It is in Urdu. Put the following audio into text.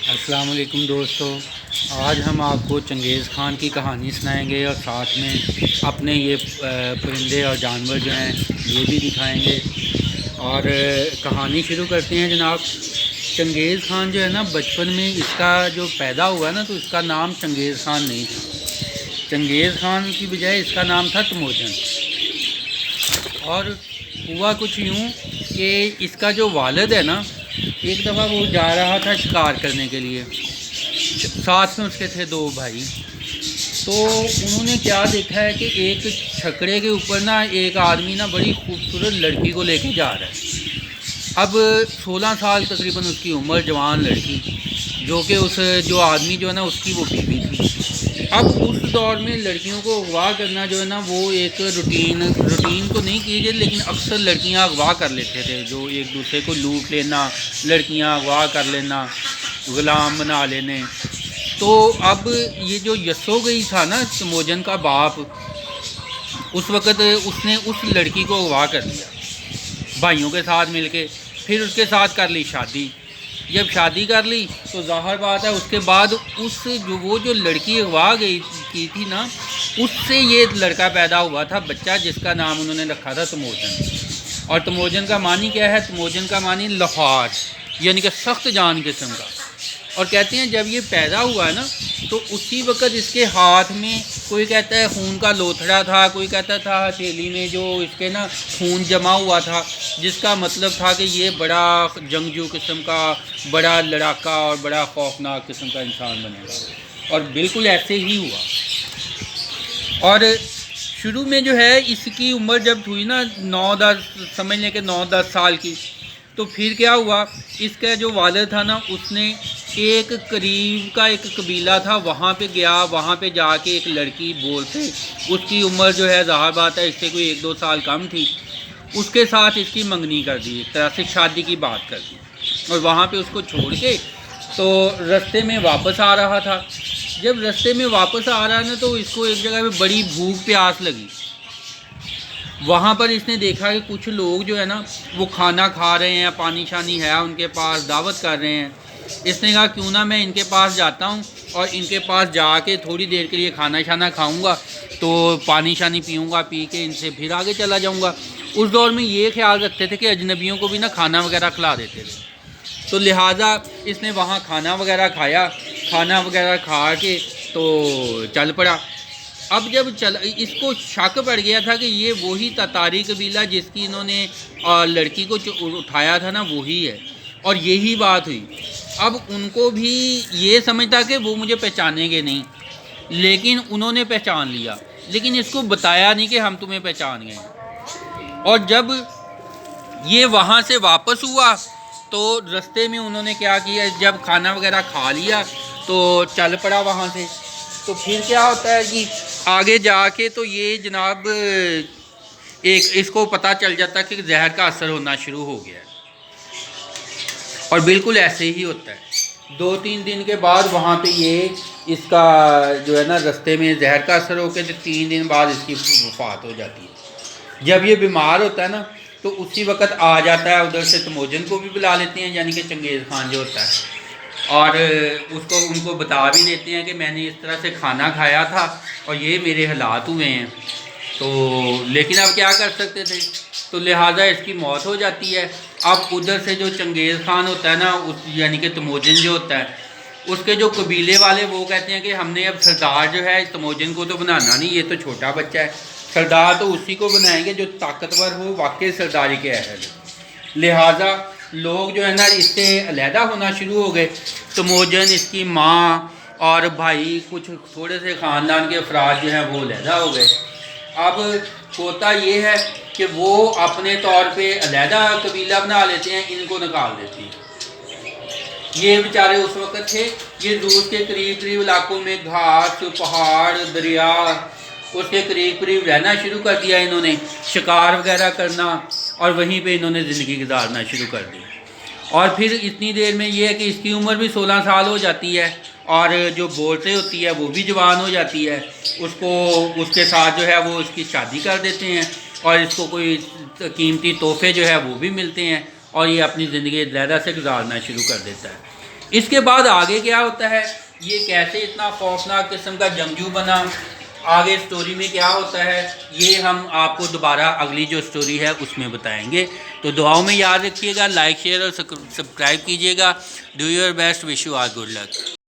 السلام علیکم دوستو، آج ہم آپ کو چنگیز خان کی کہانی سنائیں گے اور ساتھ میں اپنے یہ پرندے اور جانور جو ہیں یہ بھی دکھائیں گے۔ اور کہانی شروع کرتے ہیں جناب۔ چنگیز خان جو ہے نا، بچپن میں اس کا جو پیدا ہوا نا تو اس کا نام چنگیز خان نہیں تھا۔ چنگیز خان کی بجائے اس کا نام تھا تموجن۔ اور ہوا کچھ یوں کہ اس کا جو والد ہے نا، ایک دفعہ وہ جا رہا تھا شکار کرنے کے لیے، ساتھ میں اس کے تھے دو بھائی۔ تو انہوں نے کیا دیکھا ہے کہ ایک چھکڑے کے اوپر نا ایک آدمی نا بڑی خوبصورت لڑکی کو لے کے جا رہا ہے۔ اب 16 سال تقریباً اس کی عمر، جوان لڑکی، جو کہ اس جو آدمی جو ہے نا اس کی وہ بیوی تھی۔ اب اس دور میں لڑکیوں کو اغوا کرنا جو ہے نا وہ ایک روٹین تو نہیں کیجیے، لیکن اکثر لڑکیاں اغوا کر لیتے تھے، جو ایک دوسرے کو لوٹ لینا، لڑکیاں اغوا کر لینا، غلام بنا لینے۔ تو اب یہ جو یسو گئی تھا نا تموجن کا باپ، اس وقت اس نے اس لڑکی کو اغوا کر لیا بھائیوں کے ساتھ مل کے، پھر اس کے ساتھ کر لی شادی۔ جب شادی کر لی تو ظاہر بات ہے اس کے بعد وہ جو لڑکی اغوا گئی کی تھی نا، اس سے یہ لڑکا پیدا ہوا تھا بچہ، جس کا نام انہوں نے رکھا تھا تموجن۔ اور تموجن کا معنی کیا ہے؟ تموجن کا معنی لوہار، یعنی کہ سخت جان قسم کا۔ اور کہتے ہیں جب یہ پیدا ہوا ہے نا تو اسی وقت اس کے ہاتھ میں، کوئی کہتا ہے خون کا لوتھڑا تھا، کوئی کہتا تھا ہتھیلی میں جو اس کے نا خون جمع ہوا تھا، جس کا مطلب تھا کہ یہ بڑا جنگجو قسم کا، بڑا لڑاکا اور بڑا خوفناک قسم کا انسان بنے گا۔ اور بالکل ایسے ہی ہوا۔ اور شروع میں جو ہے اس کی عمر جب ہوئی نا 9-10، سمجھ لیں کہ 9-10 سال کی، تو پھر کیا ہوا، اس کا جو والد تھا نا اس نے ایک قریب کا ایک قبیلہ تھا، وہاں پہ گیا، وہاں پہ جا کے ایک لڑکی بولتے، اس کی عمر جو ہے ظاہر بات ہے اس سے کوئی 1-2 سال کم تھی، اس کے ساتھ اس کی منگنی کر دی، ایک طرح سے شادی کی بات کر دی۔ اور وہاں پہ اس کو چھوڑ کے تو رستے میں واپس آ رہا تھا۔ جب رستے میں واپس آ رہا ہے نا تو اس کو ایک جگہ پہ بڑی بھوک پیاس لگی۔ وہاں پر اس نے دیکھا کہ کچھ لوگ جو ہے نا وہ کھانا کھا رہے ہیں، پانی شانی ہے ان کے پاس، دعوت کر رہے ہیں۔ اس نے کہا کیوں نہ میں ان کے پاس جاتا ہوں اور ان کے پاس جا کے تھوڑی دیر کے لیے کھانا شانا کھاؤں گا، تو پانی شانی پیوں گا، پی کے ان سے پھر آگے چلا جاؤں گا۔ اس دور میں یہ خیال رکھتے تھے کہ اجنبیوں کو بھی نا کھانا وغیرہ کھلا دیتے تھے، تو لہٰذا اس نے وہاں کھانا وغیرہ کھایا، کھانا وغیرہ کھا کے تو چل پڑا۔ اب جب اس کو شک پڑ گیا تھا کہ یہ وہی تاتاری قبیلہ جس کی انہوں نے لڑکی کو اٹھایا تھا نا وہی ہے، اور یہی بات ہوئی۔ اب ان کو بھی یہ سمجھتا کہ وہ مجھے پہچانیں گے نہیں، لیکن انہوں نے پہچان لیا، لیکن اس کو بتایا نہیں کہ ہم تمہیں پہچان گئے۔ اور جب یہ وہاں سے واپس ہوا تو رستے میں انہوں نے کیا کیا، جب کھانا وغیرہ کھا لیا تو چل پڑا وہاں سے۔ تو پھر کیا ہوتا ہے کہ آگے جا کے تو یہ جناب اس کو پتہ چل جاتا ہے کہ زہر کا اثر ہونا شروع ہو گیا ہے۔ اور بالکل ایسے ہی ہوتا ہے۔ 2-3 دن کے بعد وہاں پہ یہ اس کا جو ہے نا رستے میں زہر کا اثر ہو کے 3 دن بعد اس کی وفات ہو جاتی ہے۔ جب یہ بیمار ہوتا ہے نا تو اسی وقت آ جاتا ہے، ادھر سے تموجن کو بھی بلا لیتے ہیں، یعنی کہ چنگیز خان جو ہوتا ہے، اور ان کو بتا بھی دیتے ہیں کہ میں نے اس طرح سے کھانا کھایا تھا اور یہ میرے حالات ہوئے ہیں۔ تو لیکن اب کیا کر سکتے تھے، تو لہٰذا اس کی موت ہو جاتی ہے۔ اب ادھر سے جو چنگیز خان ہوتا ہے نا، یعنی کہ تموجن جو ہوتا ہے، اس کے جو قبیلے والے وہ کہتے ہیں کہ ہم نے اب سردار جو ہے تموجن کو تو بنانا نہیں، یہ تو چھوٹا بچہ ہے، سردار تو اسی کو بنائیں گے جو طاقتور ہو، واقعی سرداری کے اہل ہے۔ لہٰذا لوگ جو ہے نا اس سے علیحدہ ہونا شروع ہو گئے۔ تموجن، اس کی ماں اور بھائی، کچھ تھوڑے سے خاندان کے افراد جو ہیں وہ علیحدہ ہو گئے۔ اب ہوتا یہ ہے کہ وہ اپنے طور پہ علیحدہ قبیلہ بنا لیتے ہیں، ان کو نکال دیتے ہیں۔ یہ بیچارے اس وقت تھے، یہ روس کے قریب علاقوں میں گھاس، پہاڑ، دریا، اس کے قریب رہنا شروع کر دیا انہوں نے، شکار وغیرہ کرنا، اور وہیں پہ انہوں نے زندگی گزارنا شروع کر دی۔ اور پھر اتنی دیر میں یہ ہے کہ اس کی عمر بھی 16 سال ہو جاتی ہے، اور جو بولتے ہوتی ہے وہ بھی جوان ہو جاتی ہے۔ اس کے ساتھ جو ہے وہ اس کی شادی کر دیتے ہیں، اور اس کو کوئی قیمتی تحفے جو ہے وہ بھی ملتے ہیں، اور یہ اپنی زندگی علیحدہ سے گزارنا شروع کر دیتا ہے۔ اس کے بعد آگے کیا ہوتا ہے، یہ کیسے اتنا خوفناک قسم کا جنگجو بنا، آگے سٹوری میں کیا ہوتا ہے، یہ ہم آپ کو دوبارہ اگلی جو سٹوری ہے اس میں بتائیں گے۔ تو دعاؤں میں یاد رکھیے گا، لائک شیئر اور سبسکرائب کیجیے گا۔ Do your best, wish you all good look.